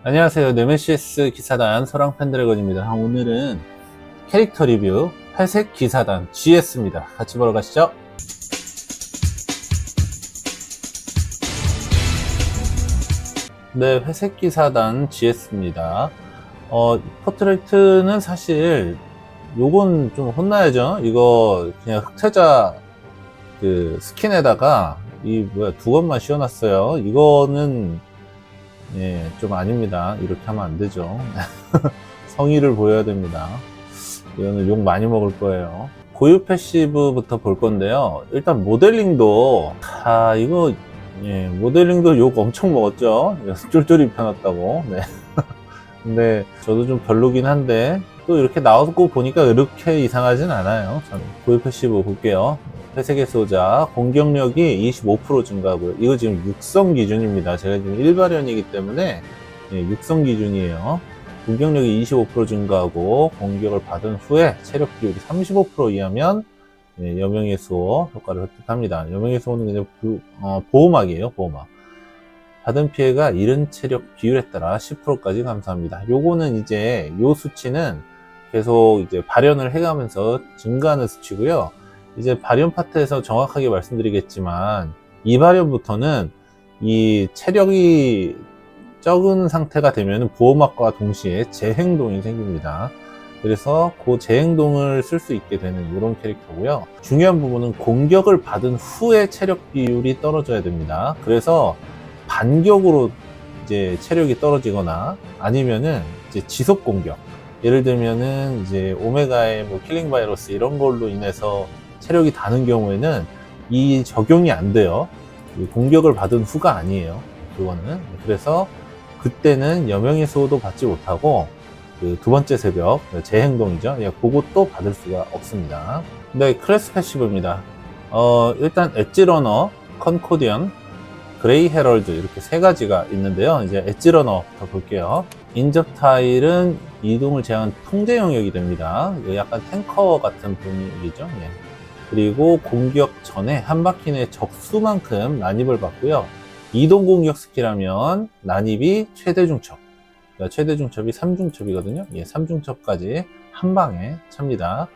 안녕하세요. 네메시스 기사단 소랑 펜드래곤입니다. 오늘은 캐릭터 리뷰 회색 기사단 GS입니다. 같이 보러 가시죠. 네, 회색 기사단 GS입니다. 포트레이트는 사실 요건 좀 혼나야죠. 이거 그냥 흑태자 그 스킨에다가 두 것만 씌워놨어요. 이거는 좀 아닙니다. 이렇게 하면 안 되죠. 성의를 보여야 됩니다. 이거는 욕 많이 먹을 거예요. 고유 패시브부터 볼 건데요. 일단 모델링도 모델링도 욕 엄청 먹었죠. 쫄쫄이 입혀놨다고. 네. 근데 저도 좀 별로긴 한데 또 이렇게 나오고 보니까 이렇게 이상하진 않아요. 저는 고유 패시브 볼게요. 회색의 소자, 공격력이 25% 증가하고요. 이거 지금 육성 기준입니다. 제가 지금 1발현이기 때문에 육성 기준이에요. 공격력이 25% 증가하고 공격을 받은 후에 체력 비율이 35% 이하면 여명의 수호 효과를 획득합니다. 여명의 수호는 그냥 보호막이에요. 보호막. 받은 피해가 잃은 체력 비율에 따라 10%까지 감소합니다. 요거는 이제 요 수치는 계속 이제 발현을 해가면서 증가하는 수치고요. 이제 발현 파트에서 정확하게 말씀드리겠지만 이 발현부터는 이 체력이 적은 상태가 되면 보호막과 동시에 재행동이 생깁니다. 그래서 그 재행동을 쓸 수 있게 되는 이런 캐릭터고요. 중요한 부분은 공격을 받은 후에 체력 비율이 떨어져야 됩니다. 그래서 반격으로 이제 체력이 떨어지거나 아니면은 이제 지속 공격, 예를 들면은 이제 오메가의 킬링 바이러스 이런 걸로 인해서 체력이 다는 경우에는 이 적용이 안 돼요. 공격을 받은 후가 아니에요. 그거는. 그래서 그때는 여명의 수호도 받지 못하고 그 두 번째 새벽 재행동이죠. 그것도 받을 수가 없습니다. 네, 클래스 패시브입니다. 일단 엣지러너, 컨코디언, 그레이 헤럴드 이렇게 세 가지가 있는데요. 이제 엣지러너부터 볼게요. 인접 타일은 이동을 제한 통제 영역이 됩니다. 약간 탱커 같은 분위기죠. 그리고 공격 전에 한 바퀴 내 적수만큼 난입을 받고요. 이동 공격 스킬하면 난입이 최대 중첩. 그러니까 최대 중첩이 3중첩이거든요. 3중첩까지 한 방에 찹니다.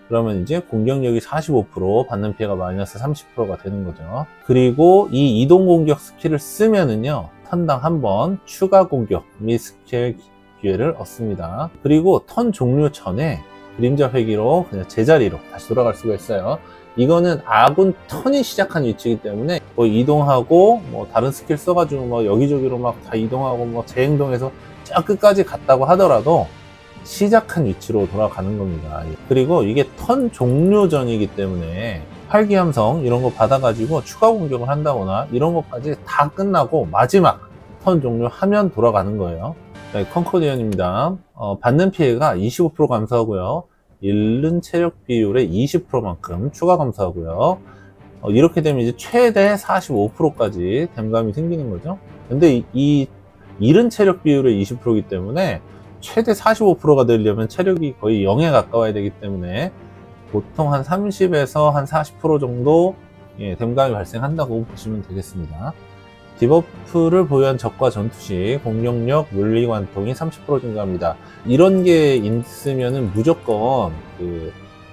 그러면 이제 공격력이 45%, 받는 피해가 마이너스 30%가 되는 거죠. 그리고 이 이동 공격 스킬을 쓰면은요, 턴당 한 번 추가 공격 및 스킬 기회를 얻습니다. 그리고 턴 종료 전에 그림자 회기로 그냥 제자리로 다시 돌아갈 수가 있어요. 이거는 아군 턴이 시작한 위치이기 때문에 이동하고 다른 스킬 써가지고 여기저기로 막 다 이동하고 재행동해서 쫙 끝까지 갔다고 하더라도 시작한 위치로 돌아가는 겁니다. 그리고 이게 턴 종료 전이기 때문에 활기함성 이런 거 받아가지고 추가 공격을 한다거나 이런 것까지 다 끝나고 마지막 턴 종료하면 돌아가는 거예요. 네, 컨코디언입니다. 받는 피해가 25% 감소하고요. 잃는 체력 비율의 20%만큼 추가 감소하고요. 이렇게 되면 이제 최대 45%까지 댐감이 생기는 거죠. 근데 이 잃은 체력 비율의 20%이기 때문에 최대 45%가 되려면 체력이 거의 0에 가까워야 되기 때문에 보통 한 30에서 한 40% 정도 댐감이 발생한다고 보시면 되겠습니다. 디버프를 보유한 적과 전투 시 공격력, 물리 관통이 30% 증가합니다. 이런 게 있으면은 무조건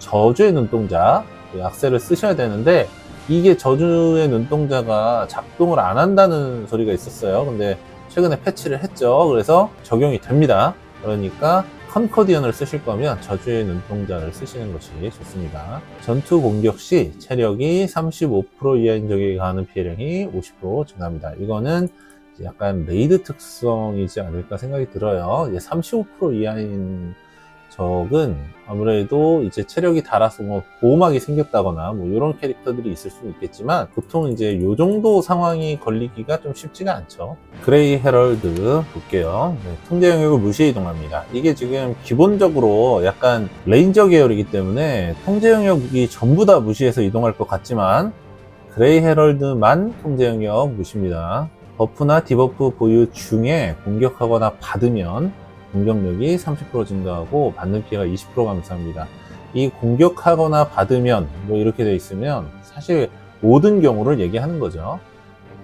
저주의 눈동자 악셀을 쓰셔야 되는데 이게 저주의 눈동자가 작동을 안 한다는 소리가 있었어요. 근데 최근에 패치를 했죠. 그래서 적용이 됩니다. 그러니까 컨코디언을 쓰실 거면 저주의 눈동자를 쓰시는 것이 좋습니다. 전투 공격 시 체력이 35% 이하인 적에게 가하는 피해량이 50% 증가합니다. 이거는 약간 레이드 특성이지 않을까 생각이 들어요. 35% 이하인 적은 아무래도 이제 체력이 달아서 보호막이 생겼다거나 이런 캐릭터들이 있을 수는 있겠지만 보통 이제 요 정도 상황이 걸리기가 좀 쉽지가 않죠. 그레이 헤럴드 볼게요. 통제 영역을 무시해 이동합니다. 이게 지금 기본적으로 약간 레인저 계열이기 때문에 통제 영역이 전부 다 무시해서 이동할 것 같지만 그레이 헤럴드만 통제 영역 무시입니다. 버프나 디버프 보유 중에 공격하거나 받으면 공격력이 30% 증가하고 받는 피해가 20% 감소합니다. 이 공격하거나 받으면 이렇게 되어 있으면 사실 모든 경우를 얘기하는 거죠.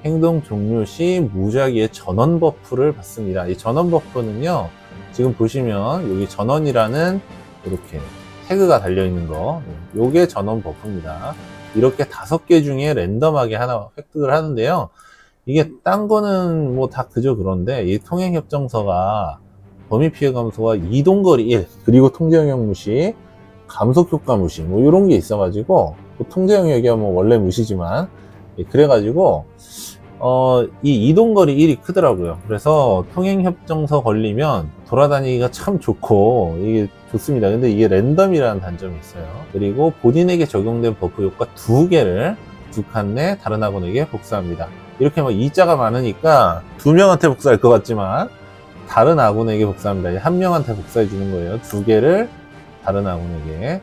행동 종료 시 무작위의 전원 버프를 받습니다. 이 전원 버프는요, 지금 보시면 여기 전원이라는 이렇게 태그가 달려있는 거, 요게 전원 버프입니다. 이렇게 5개 중에 랜덤하게 하나 획득을 하는데요. 이게 딴 거는 뭐 다 그저 그런데 이 통행협정서가 범위 피해 감소와 이동거리 1, 그리고 통제 영역 무시, 감속 효과 무시, 뭐 이런 게 있어가지고, 통제 영역이야 뭐 원래 무시지만, 그래가지고 이 이동거리 1이 크더라고요. 그래서 통행협정서 걸리면 돌아다니기가 참 좋고 이게 좋습니다. 근데 이게 랜덤이라는 단점이 있어요. 그리고 본인에게 적용된 버프 효과 2개를 2칸 내 다른 학원에게 복사합니다. 이렇게 막 2자가 많으니까 2명한테 복사할 것 같지만 다른 학원에게 복사합니다. 1명한테 복사해 주는 거예요. 2개를 다른 학원에게.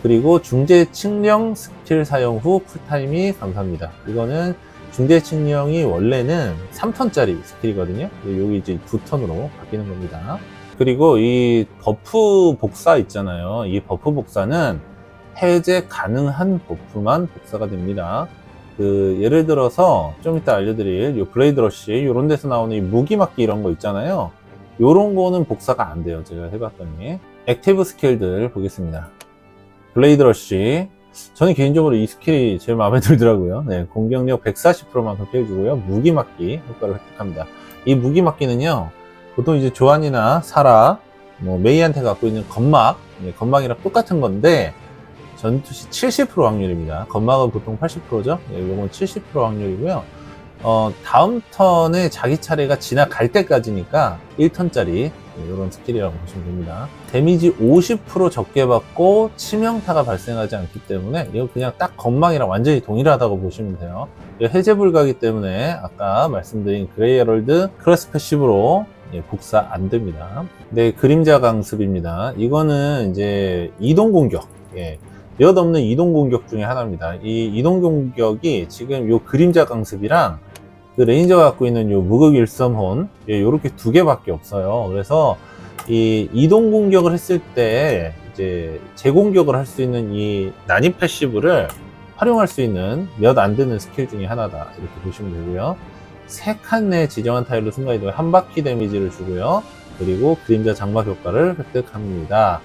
그리고 중재 측령 스킬 사용 후 쿨타임이 감소합니다. 이거는 중재 측령이 원래는 3턴짜리 스킬이거든요. 여기 이제 2턴으로 바뀌는 겁니다. 그리고 이 버프 복사 있잖아요. 이 버프 복사는 해제 가능한 버프만 복사가 됩니다. 예를 들어서 좀 이따 알려드릴 요 블레이드 러쉬 요런 데서 나오는 이 무기 막기 이런 거 있잖아요. 요런 거는 복사가 안 돼요. 제가 해봤더니. 액티브 스킬들 보겠습니다. 블레이드 러쉬, 저는 개인적으로 이 스킬이 제일 마음에 들더라고요. 네, 공격력 140%만큼 피해주고요. 무기 막기 효과를 획득합니다. 이 무기 막기는요, 보통 이제 조안이나 사라, 뭐 메이한테 갖고 있는 건막, 건막이랑 똑같은 건데 전투 시 70% 확률입니다. 건막은 보통 80%죠. 이건 70% 확률이고요. 다음 턴에 자기 차례가 지나갈 때까지니까 1턴짜리 이런 스킬이라고 보시면 됩니다. 데미지 50% 적게 받고 치명타가 발생하지 않기 때문에 이거 그냥 딱 건망이랑 완전히 동일하다고 보시면 돼요. 해제 불가기 때문에 아까 말씀드린 그레이 헤럴드 클래스 패시브로 복사 안 됩니다. 네, 그림자 강습입니다. 이거는 이제 이동 공격, 몇 없는 이동 공격 중에 하나입니다. 이 이동 공격이 지금 요 그림자 강습이랑 그 레인저가 갖고 있는 요 무극 일섬혼 요렇게 2개밖에 없어요. 그래서 이 이동 공격을 했을 때 이제 재공격을 할 수 있는 이 난입 패시브를 활용할 수 있는 몇 안 되는 스킬 중에 하나다 이렇게 보시면 되고요. 3칸 내 지정한 타일로 순간이동에 한 바퀴 데미지를 주고요. 그리고 그림자 장막 효과를 획득합니다.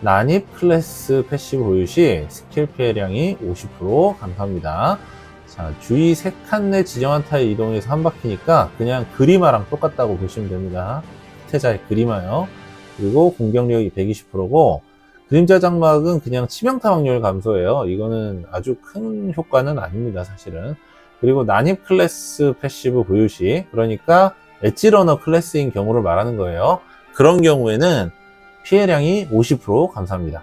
난입 클래스 패시브 보유 시 스킬 피해량이 50% 감소합니다. 자, 주위 3칸 내 지정한 타일 이동해서 한 바퀴니까 그냥 그리마랑 똑같다고 보시면 됩니다. 태자의 그리마요. 그리고 공격력이 120%고 그림자 장막은 그냥 치명타 확률 감소예요. 이거는 아주 큰 효과는 아닙니다, 사실은. 그리고 난입 클래스 패시브 보유 시, 그러니까 엣지러너 클래스인 경우를 말하는 거예요. 그런 경우에는 피해량이 50% 감소합니다.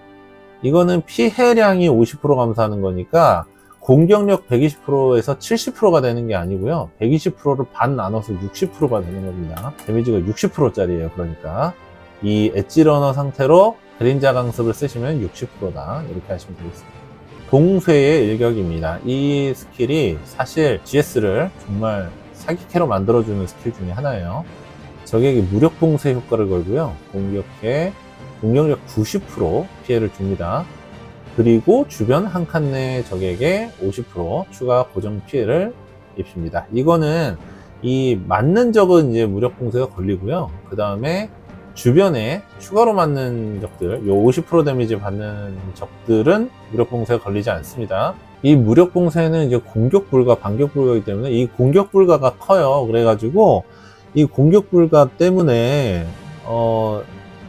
이거는 피해량이 50% 감소하는 거니까 공격력 120%에서 70%가 되는 게 아니고요. 120%를 반 나눠서 60%가 되는 겁니다. 데미지가 60%짜리예요. 그러니까 이 엣지러너 상태로 그림자 강습을 쓰시면 60%다. 이렇게 하시면 되겠습니다. 봉쇄의 일격입니다. 이 스킬이 사실 GS를 정말 사기캐로 만들어주는 스킬 중에 하나예요. 적에게 무력 봉쇄 효과를 걸고요. 공격해 공격력 90% 피해를 줍니다. 그리고 주변 한 칸 내 적에게 50% 추가 고정 피해를 입힙니다. 이거는 이 맞는 적은 이제 무력 봉쇄가 걸리고요. 그 다음에 주변에 추가로 맞는 적들, 요 50% 데미지 받는 적들은 무력 봉쇄가 걸리지 않습니다. 이 무력 봉쇄는 이제 공격 불가, 반격 불가이기 때문에 이 공격 불가가 커요. 그래가지고 이 공격 불가 때문에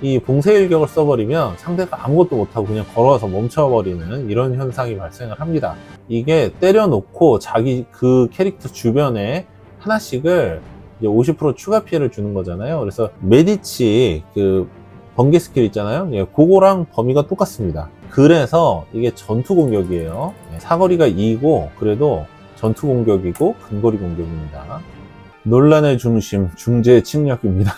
이 봉쇄 일격을 써버리면 상대가 아무것도 못하고 그냥 걸어서 멈춰버리는 이런 현상이 발생을 합니다. 이게 때려놓고 자기 그 캐릭터 주변에 하나씩을 이제 50% 추가 피해를 주는 거잖아요. 그래서 메디치 그 번개 스킬 있잖아요. 그거랑 범위가 똑같습니다. 그래서 이게 전투 공격이에요. 사거리가 2고 그래도 전투 공격이고 근거리 공격입니다. 논란의 중심, 중재 침략입니다.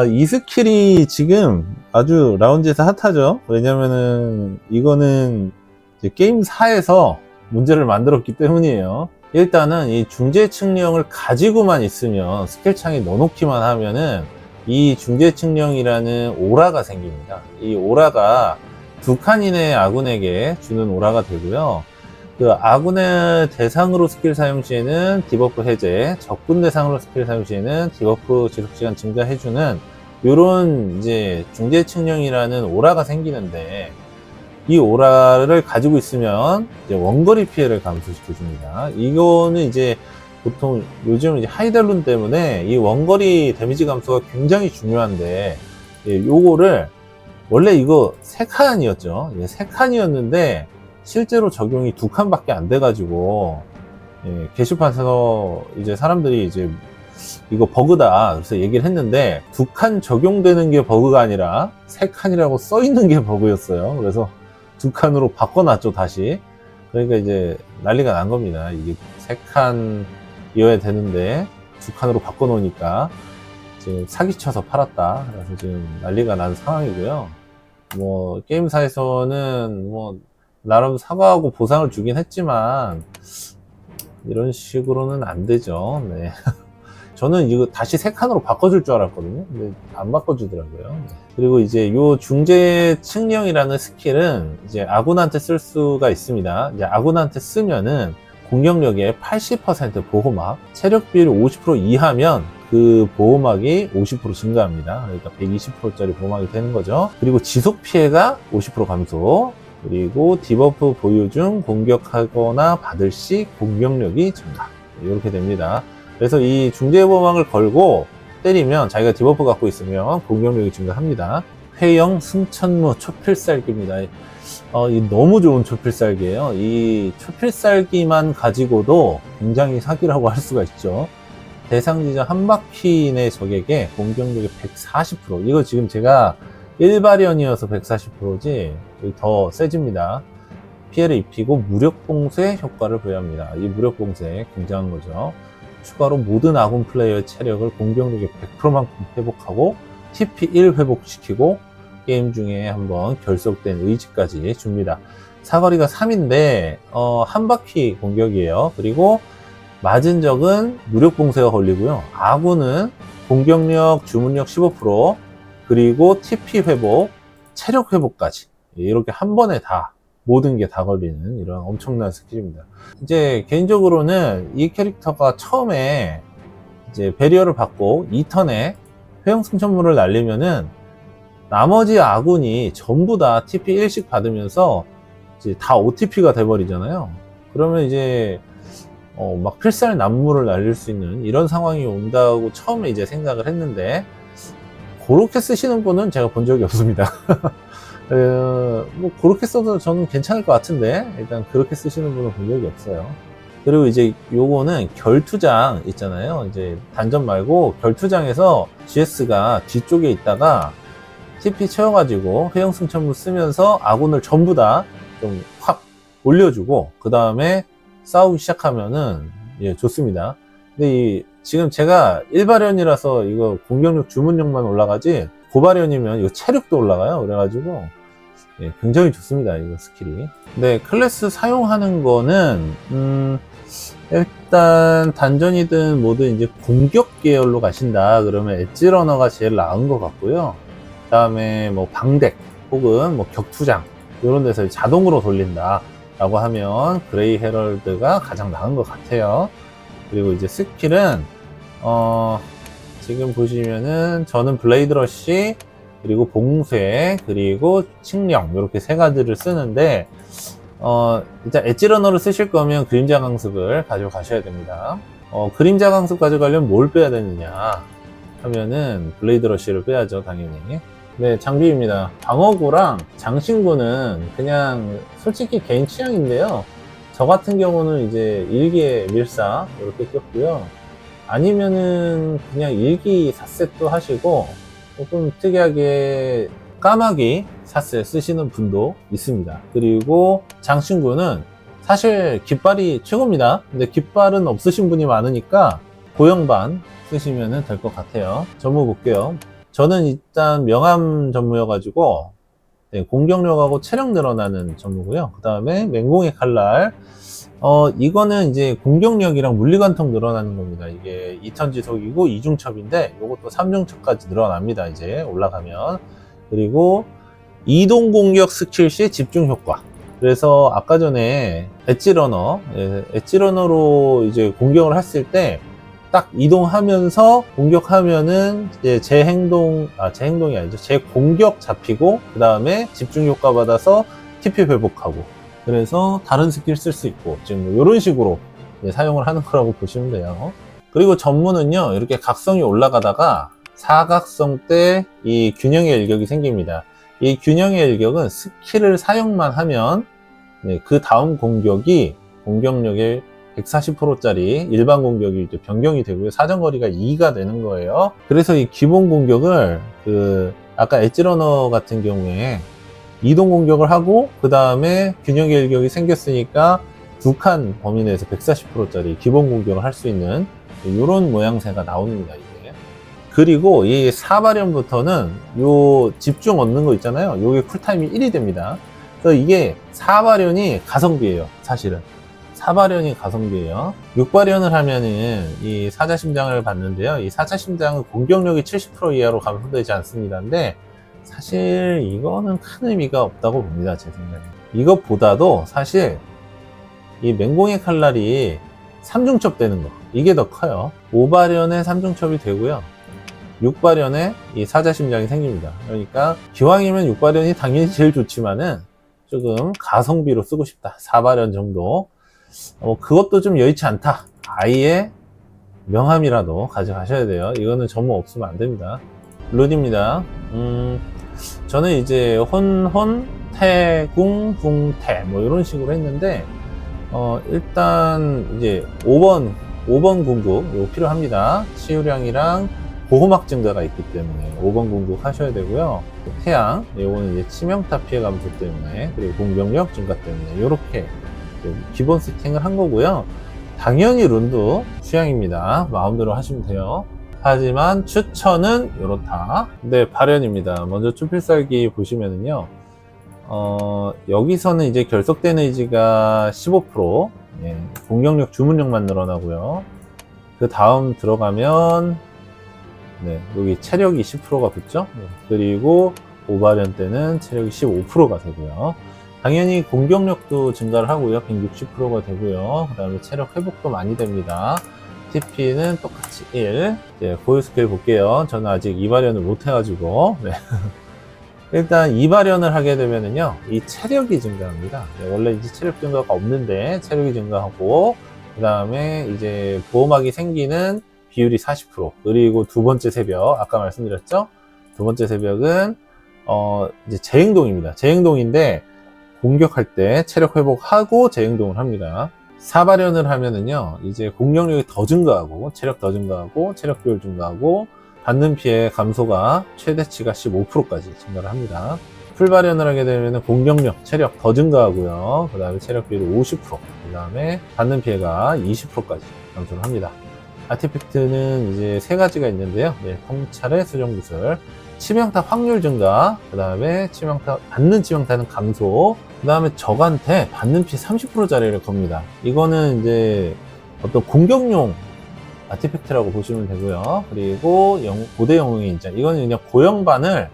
이 스킬이 지금 아주 라운지에서 핫하죠. 왜냐면은 이거는 이제 게임사에서 문제를 만들었기 때문이에요. 일단은 이 중재 측령을 가지고만 있으면 스킬창에 넣어놓기만 하면은 이 중재 측령이라는 오라가 생깁니다. 이 오라가 2칸 이내 아군에게 주는 오라가 되고요. 그 아군의 대상으로 스킬 사용 시에는 디버프 해제, 적군 대상으로 스킬 사용 시에는 디버프 지속시간 증가해주는 요런 이제 중재측령이라는 오라가 생기는데, 이 오라를 가지고 있으면 이제 원거리 피해를 감소시켜줍니다. 이거는 이제 보통 요즘 이제 하이달룬 때문에 이 원거리 데미지 감소가 굉장히 중요한데, 예, 요거를 원래 이거 3칸이었죠. 예, 3칸이었는데 실제로 적용이 2칸밖에 안 돼가지고, 예, 게시판에서 이제 사람들이 이제 이거 버그다 그래서 얘기를 했는데, 2칸 적용되는 게 버그가 아니라 3칸이라고 써 있는 게 버그였어요. 그래서 2칸으로 바꿔놨죠, 다시. 그러니까 이제 난리가 난 겁니다. 이게 3칸이어야 되는데 2칸으로 바꿔놓으니까 지금 사기쳐서 팔았다. 그래서 지금 난리가 난 상황이고요. 뭐 게임사에서는 뭐 나름 사과하고 보상을 주긴 했지만 이런 식으로는 안 되죠. 네. 저는 이거 다시 3칸으로 바꿔줄 줄 알았거든요. 근데 안 바꿔주더라고요. 그리고 이제 요 중재 측령이라는 스킬은 이제 아군한테 쓸 수가 있습니다. 이제 아군한테 쓰면은 공격력의 80% 보호막, 체력 비율 50% 이하면 그 보호막이 50% 증가합니다. 그러니까 120%짜리 보호막이 되는 거죠. 그리고 지속 피해가 50% 감소, 그리고 디버프 보유 중 공격하거나 받을 시 공격력이 증가, 이렇게 됩니다. 그래서 이 중재보호막을 걸고 때리면 자기가 디버프 갖고 있으면 공격력이 증가합니다. 회영 승천무 초필살기입니다. 이 너무 좋은 초필살기예요. 이 초필살기만 가지고도 굉장히 사기라고 할 수가 있죠. 대상 지점 한 바퀴 내 적에게 공격력이 140%. 이거 지금 제가 1발연이어서 140%지 더 세집니다. 피해를 입히고 무력봉쇄 효과를 부여합니다. 이 무력봉쇄 굉장한 거죠. 추가로 모든 아군 플레이어의 체력을 공격력의 100%만큼 회복하고 TP 1 회복시키고 게임 중에 한번 결속된 의지까지 줍니다. 사거리가 3인데 한 바퀴 공격이에요. 그리고 맞은 적은 무력봉쇄가 걸리고요. 아군은 공격력, 주문력 15%, 그리고 TP 회복, 체력 회복까지 이렇게 한 번에 다 모든 게 다 걸리는 이런 엄청난 스킬입니다. 이제 개인적으로는 이 캐릭터가 처음에 이제 배리어를 받고 2턴에 회영 승천물을 날리면은 나머지 아군이 전부 다 TP 1씩 받으면서 이제 다 OTP가 돼버리잖아요. 그러면 이제 막 필살 난무를 날릴 수 있는 이런 상황이 온다고 처음에 이제 생각을 했는데, 그렇게 쓰시는 분은 제가 본 적이 없습니다. 뭐 그렇게 써도 저는 괜찮을 것 같은데, 일단 그렇게 쓰시는 분은 본 적이 없어요. 그리고 이제 요거는 결투장 있잖아요. 이제 단전 말고 결투장에서 GS가 뒤쪽에 있다가 TP 채워가지고 회영 승천무 쓰면서 아군을 전부 다 좀 확 올려주고 그 다음에 싸우기 시작하면은 예, 좋습니다. 근데 지금 제가 1발연이라서 이거 공격력 주문력만 올라가지, 고발연이면 이거 체력도 올라가요. 그래가지고 예, 굉장히 좋습니다, 이거 스킬이. 근데 클래스 사용하는 거는 일단 단전이든 뭐든 이제 공격 계열로 가신다 그러면 엣지러너가 제일 나은 것 같고요. 그 다음에 뭐 방덱 혹은 뭐 격투장 이런 데서 자동으로 돌린다 라고 하면 그레이 헤럴드가 가장 나은 것 같아요. 그리고 이제 스킬은 지금 보시면은 저는 블레이드 러쉬, 그리고 봉쇄, 그리고 칙령 이렇게 세 가지를 쓰는데, 일단 엣지러너를 쓰실 거면 그림자 강습을 가져가셔야 됩니다. 그림자 강습 가져가려면 뭘 빼야 되느냐 하면은 블레이드 러쉬를 빼야죠, 당연히. 네, 장비입니다. 방어구랑 장신구는 그냥 솔직히 개인 취향인데요. 저 같은 경우는 이제 일기에 밀사 이렇게 꼈고요. 아니면은 그냥 일기 4셋도 하시고, 조금 특이하게 까마귀 4셋 쓰시는 분도 있습니다. 그리고 장신구는 사실 깃발이 최고입니다. 근데 깃발은 없으신 분이 많으니까 고형반 쓰시면 될 것 같아요. 전무 볼게요. 저는 일단 명암 전무여가지고 네, 공격력하고 체력 늘어나는 전무고요. 그 다음에 맹공의 칼날, 이거는 이제 공격력이랑 물리관통 늘어나는 겁니다. 이게 2턴 지속이고 2중첩인데 이것도 3중첩까지 늘어납니다, 이제 올라가면. 그리고 이동 공격 스킬 시 집중 효과, 그래서 아까 전에 엣지러너, 엣지러너로 이제 공격을 했을 때 딱 이동하면서 공격하면은 이제 제 행동이 아니죠. 제 공격 잡히고 그 다음에 집중 효과 받아서 TP 회복하고, 그래서 다른 스킬 쓸 수 있고 지금 이런 식으로 사용을 하는 거라고 보시면 돼요. 그리고 전문은요, 이렇게 각성이 올라가다가 사각성 때 이 균형의 일격이 생깁니다. 이 균형의 일격은 스킬을 사용만 하면 그 다음 공격이 공격력의 140%짜리 일반 공격이 이제 변경이 되고요. 사정거리가 2가 되는 거예요. 그래서 이 기본 공격을 아까 엣지러너 같은 경우에 이동 공격을 하고 그 다음에 균형의 일격이 생겼으니까 두 칸 범위 내에서 140%짜리 기본 공격을 할 수 있는 이런 모양새가 나옵니다, 이게. 그리고 이 4발연부터는 요 집중 얻는 거 있잖아요. 요게 쿨타임이 1이 됩니다. 그래서 이게 4발연이 가성비예요, 사실은. 4발연이 가성비예요. 6발연을 하면은 이 사자심장을 받는데요. 이 사자심장은 공격력이 70% 이하로 감소되지 않습니다. 근데 사실 이거는 큰 의미가 없다고 봅니다, 제 생각에. 이것보다도 사실 이 맹공의 칼날이 3중첩 되는 거, 이게 더 커요. 5발연에 3중첩이 되고요. 6발연에 이 사자심장이 생깁니다. 그러니까 기왕이면 6발연이 당연히 제일 좋지만은 조금 가성비로 쓰고 싶다, 4발연 정도. 그것도 좀 여의치 않다, 아예 명함이라도 가져가셔야 돼요. 이거는 전무 없으면 안 됩니다. 룬입니다. 저는 이제 혼혼, 태, 궁, 궁, 태 뭐 이런 식으로 했는데 일단 이제 5번 궁극 이거 필요합니다. 치유량이랑 보호막 증가가 있기 때문에 5번 궁극 하셔야 되고요. 태양, 이거는 이제 치명타 피해 감소 때문에, 그리고 공격력 증가 때문에 이렇게 기본 세팅을 한 거고요. 당연히 룬도 취향입니다. 마음대로 하시면 돼요. 하지만 추천은 이렇다. 네, 발연입니다. 먼저 추필살기 보시면은요, 여기서는 이제 결속된 의지가 15%, 공격력 주문력만 늘어나고요. 그 다음 들어가면 여기 체력이 10%가 붙죠. 그리고 5발연 때는 체력이 15%가 되고요. 당연히 공격력도 증가를 하고요. 160%가 되고요. 그 다음에 체력 회복도 많이 됩니다. TP는 똑같이 1. 이제 고유 스킬 볼게요. 저는 아직 2발연을 못 해가지고. 일단 2발연을 하게 되면은요, 이 체력이 증가합니다. 원래 이제 체력 증가가 없는데 체력이 증가하고, 그 다음에 이제 보호막이 생기는 비율이 40%. 그리고 두 번째 새벽, 아까 말씀드렸죠? 두 번째 새벽은 이제 재행동입니다. 재행동인데 공격할 때 체력 회복하고 재행동을 합니다. 4발연을 하면은요, 이제 공격력이 더 증가하고, 체력 더 증가하고, 체력 비율 증가하고, 받는 피해 감소가 최대치가 15%까지 증가를 합니다. 풀발연을 하게 되면 공격력, 체력 더 증가하고요. 그 다음에 체력 비율 50%, 그 다음에 받는 피해가 20%까지 감소를 합니다. 아티팩트는 이제 세 가지가 있는데요. 통찰의 수정구슬, 치명타 확률 증가, 그 다음에 받는 치명타는 감소, 그 다음에 적한테 받는 피 30%짜리를 겁니다. 이거는 이제 어떤 공격용 아티팩트라고 보시면 되고요. 그리고 고대 영웅의 인자, 이거는 그냥 고영반을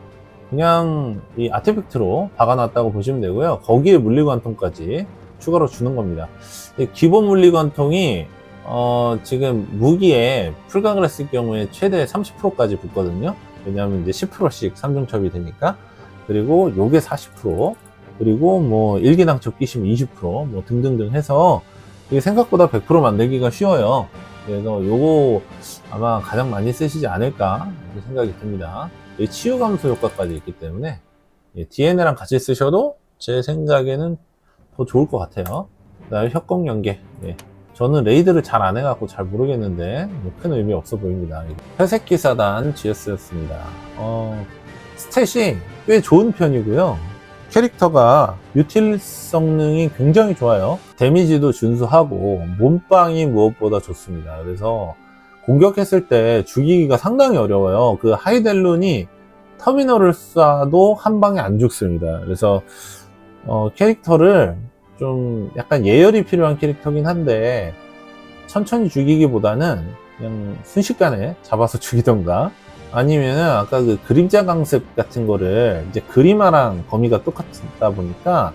그냥 이 아티팩트로 박아놨다고 보시면 되고요. 거기에 물리관통까지 추가로 주는 겁니다. 기본 물리관통이 지금 무기에 풀각을 했을 경우에 최대 30%까지 붙거든요. 왜냐하면 이제 10%씩 3중첩이 되니까. 그리고 요게 40%, 그리고 뭐 일기당첩 끼시면 20%, 뭐 등등등 해서 이게 생각보다 100% 만들기가 쉬워요. 그래서 요거 아마 가장 많이 쓰시지 않을까 생각이 듭니다. 치유 감소 효과까지 있기 때문에 DNA랑 같이 쓰셔도 제 생각에는 더 좋을 것 같아요. 그다음에 협곡 연계, 저는 레이드를 잘 안 해갖고 잘 모르겠는데 큰 의미 없어 보입니다. 회색 기사단 GS였습니다. 스탯이 꽤 좋은 편이고요. 캐릭터가 유틸 성능이 굉장히 좋아요. 데미지도 준수하고 몸빵이 무엇보다 좋습니다. 그래서 공격했을 때 죽이기가 상당히 어려워요. 그 하이델룬이 터미널을 쏴도 한 방에 안 죽습니다. 그래서 캐릭터를 좀 약간 예열이 필요한 캐릭터긴 한데, 천천히 죽이기보다는 그냥 순식간에 잡아서 죽이던가, 아니면은 아까 그 그림자 강습 같은 거를 이제 그림화랑 범위가 똑같다 보니까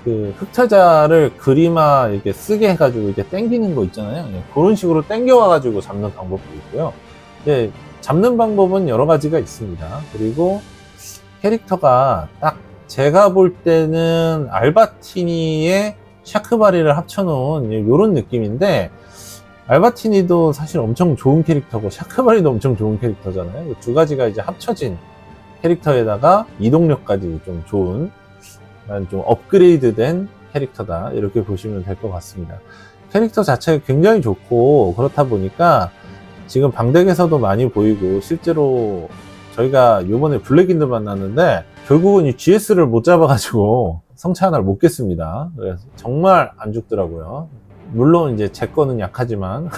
그 흑태자를 그림화 이렇게 쓰게 해가지고 이렇게 당기는 거 있잖아요. 그런 식으로 당겨와가지고 잡는 방법도 있고요. 이제 잡는 방법은 여러 가지가 있습니다. 그리고 캐릭터가 딱 제가 볼 때는 알바티니의 샤크바리를 합쳐놓은 이런 느낌인데, 알바티니도 사실 엄청 좋은 캐릭터고 샤크바리도 엄청 좋은 캐릭터잖아요. 두 가지가 이제 합쳐진 캐릭터에다가 이동력까지 좀 좋은, 좀 업그레이드 된 캐릭터다, 이렇게 보시면 될 것 같습니다. 캐릭터 자체가 굉장히 좋고, 그렇다 보니까 지금 방덱에서도 많이 보이고, 실제로 저희가 요번에 블랙인들 만났는데 결국은 이 GS를 못 잡아가지고 성체 하나를 못 깼습니다. 그래서 정말 안 죽더라고요. 물론 이제 제 거는 약하지만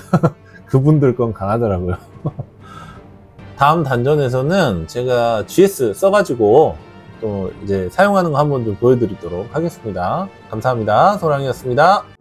그분들 건 강하더라고요. 다음 단전에서는 제가 GS 써가지고 또 이제 사용하는 거 한번 좀 보여드리도록 하겠습니다. 감사합니다. 소랑이었습니다.